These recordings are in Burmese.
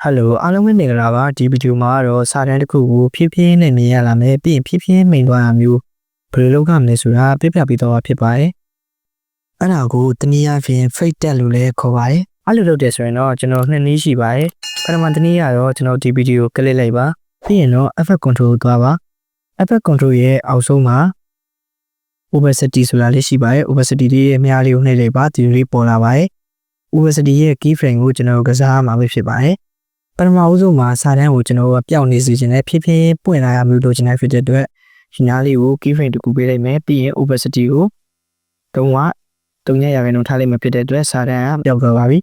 Hello အားလုံးပဲမင်္ဂလာပါဒီဗီဒီယိုမှာတော့စာတမ်းတစ်ခုကိုဖြည်းဖြည်းနဲ့မြင်ရလာမယ်ပြီးရင်ဖြည်းဖြည်းမှိန်သွားတာမျိုးဘယ်လိုလုပ်ရမလဲဆိုတာပြပြပေးတော့ဖြစ်ပါတယ်အဲ့ဒါကိုတနည်းအားဖြင့် fake tag လို့လည်းခေါ်ပါတယ်အဲ့လိုလုပ်တယ်ဆိုရင်တော့ကျွန်တော်နှစ်နည်းရှိပါတယ်ပထမတနည်းကတော့ကျွန်တော်ဒီဗီဒီယိုကလစ်လိုက်ပါပြီးရင်တော့ effect control ကိုသွားပါ effect control ရဲ့အောက်ဆုံးမှာ opacity ဆိုတာလေးရှိပါတယ် opacity လေးရဲ့အများလေးကိုနှိပ်လိုက်ပါဒီလေးပေါ်လာပါတယ် opacity ရဲ့ keyframe ကိုကျွန်တော်ကစားရမှာပဲဖြစ်ပါတယ်ပထမဦးဆုံးမှာစာတမ်းကိုကျွန်တော်ပျောက်နေစေခြင်းနဲ့ဖြည်းဖြည်းပွင့်လာရမျိုးလိုချင်တဲ့ဖြစ်တဲ့အတွက်ဒီနားလေးကို keyframe တစ်ခုပေးလိုက်မယ်ပြီးရင် opacity ကို3ညရာခိုင်နှုန်းထားလိုက်မှဖြစ်တဲ့အတွက်စာတမ်းကပျောက်သွားပါပြီ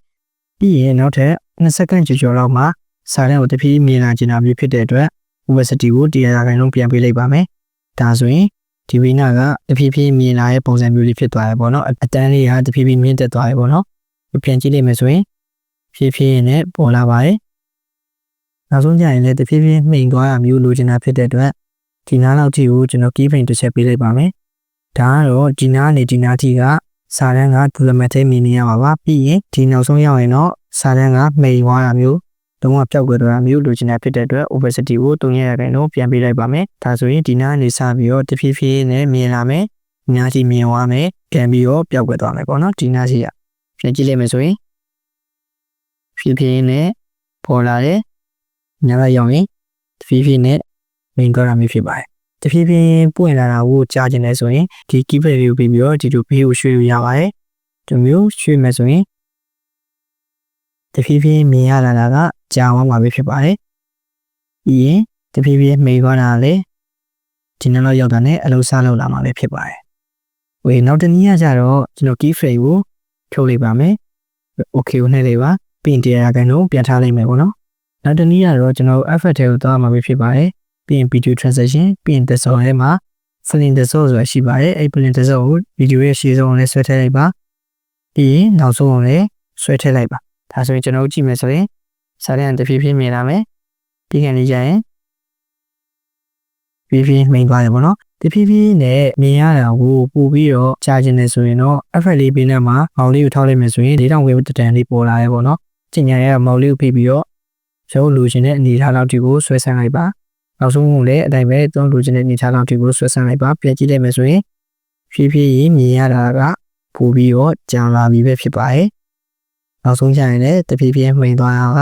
ပြီးရင်နောက်ထပ်2စက္ကန့်ကျော်လောက်မှာစာတမ်းကိုတဖြည်းဖြည်းမြင်လာချင်တာမျိုးဖြစ်တဲ့အတွက် opacity ကို100ရာခိုင်နှုန်းပြန်ပေးလိုက်ပါမယ်ဒါဆိုရင်ဒီဝိနာကတဖြည်းဖြည်းမြင်လာတဲ့ပုံစံမျိုးလေးဖြစ်သွားတယ်ပေါ့နော်အတန်းလေးကတဖြည်းဖြည်းမြင့်တက်သွားတယ်ပေါ့နော်ပြန်ကြည့်လိုက်မယ်ဆိုရင်ဖြည်းဖြည်းနဲ့ပေါ်လာပါတယ်နောက်ဆုံးကြရင်လည်းတဖြည်းဖြည်းမှိန်သွားတာမျိုးလိုချင်တာဖြစ်တဲ့အတွက်ဒီနားလောက်ထိကိုကျွန်တော် keyframe တစ်ချက်ပေးလိုက်ပါမယ်ဒါကတော့ဒီနားနဲ့ဒီနားထိကစာတန်းက bullet မြင်နေရပါပါပြီးရင်ဒီနောက်ဆုံးရောက်ရင်တော့စာတန်းကမှိန်သွားတာမျိုးလုံးဝပျောက်ကွယ်သွားတာမျိုးလိုချင်တာဖြစ်တဲ့အတွက် opacity ကို300ရာခိုင်နှုန်းပြန်ပေးလိုက်ပါမယ်ဒါဆိုရင်ဒီနားကနေစပြီးတော့တဖြည်းဖြည်းနဲ့မြင်လာမယ်ဒီနားထိမြင်သွားမယ်ပြန်ပြီးတော့ပျောက်ကွယ်သွားမယ်ပေါ့နော်ဒီနားထိကပြန်ကြည့်လိုက်မယ်ဆိုရင်ဖြည်းဖြည်းနဲ့ပေါ်လာတယ်ညလာရောက်ရင်တဖြည်းဖြည်းနဲ့မိန်သွားတာမျိုးဖြစ်ပါတယ်တဖြည်းဖြည်းပွင့်လာတာကိုကြားကျင်လဲဆိုရင်ဒီ keyframe ကိုပြီးပြီးတော့ဒီလိုဘေးကိုရွှေ့လို့ရပါတယ်ဒီမျိုးရွှေ့မယ်ဆိုရင်တဖြည်းဖြည်းမြင်ရလာတာကကြာသွားမှာပဲဖြစ်ပါတယ်ပြီးရင်တဖြည်းဖြည်းမိန်သွားတာလည်းဒီနေ့လောက်ရောက်တာနဲ့အလုံးစားလောက်လာမှာပဲဖြစ်ပါတယ်ဝေနောက်တနည်းကကြတော့ကျွန်တော် keyframe ကိုဖြုတ်လိုက်ပါမယ် okay ကိုနှိပ်လိုက်ပါပြီးရင်100ရာခိုင်နှုန်းပြန်ထားလိုက်မယ်ပေါ့နော်နောက်တနည်းကတော့ကျွန်တော် effect တွေကိုသွားမှာပဲဖြစ်ပါတယ်ပြီးရင် video transition ပြီးရင် desktop ထဲမှာ flint desktop ဆိုတာရှိပါတယ်အဲ့ flint desktop ကို video ရဲ့ရှေ့ဆုံးနဲ့ဆွဲထည့်လိုက်ပါပြီးရင်နောက်ဆုံးလည်းဆွဲထည့်လိုက်ပါဒါဆိုရင်ကျွန်တော်ကြည့်မယ်ဆိုရင်စာတမ်းတဖြည်းဖြည်းမြင်လာမယ်ပြီးခင်လေးကြရင်ဖြည်းဖြည်းမိန်သွားတယ်ပေါ့နော်တဖြည်းဖြည်းနဲ့မြင်ရတာကိုပို့ပြီးတော့ကြားကျင်နေဆိုရင်တော့ effect လေးပေးနေမှာမောင်လေးကိုထောက်လိုက်မယ်ဆိုရင်4000ဝေးတန်လေးပေါ်လာရဲပေါ့နော်ကျင်ညာရဲ့မောင်လေးကိုဖိပြီးတော့ရုပ်လိုချင်တဲ့အနေထားလောက်တွေကိုဆွဲဆန်းလိုက်ပါနောက်ဆုံးလည်းအတိုင်းပဲသုံးလိုချင်တဲ့အနေထားလောက်တွေကိုဆွဲဆန်းလိုက်ပါပြန်ကြည့်လိုက်မယ်ဆိုရင်ဖြည်းဖြည်းမြင်ရတာကပိုပြီးတော့ကြာလာပြီပဲဖြစ်ပါတယ်နောက်ဆုံးကျရင်လည်းတဖြည်းဖြည်းမှိန်သွားတာက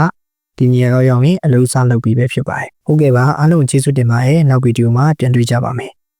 ဒီနေရာတော့ရောက်ရင်အလုံးစားလုပ်ပြီးပဲဖြစ်ပါတယ်ဟုတ်ကဲ့ပါအားလုံးကျေးဇူးတင်ပါတယ်နောက်ဗီဒီယိုမှာပြန်တွေ့ကြပါမယ်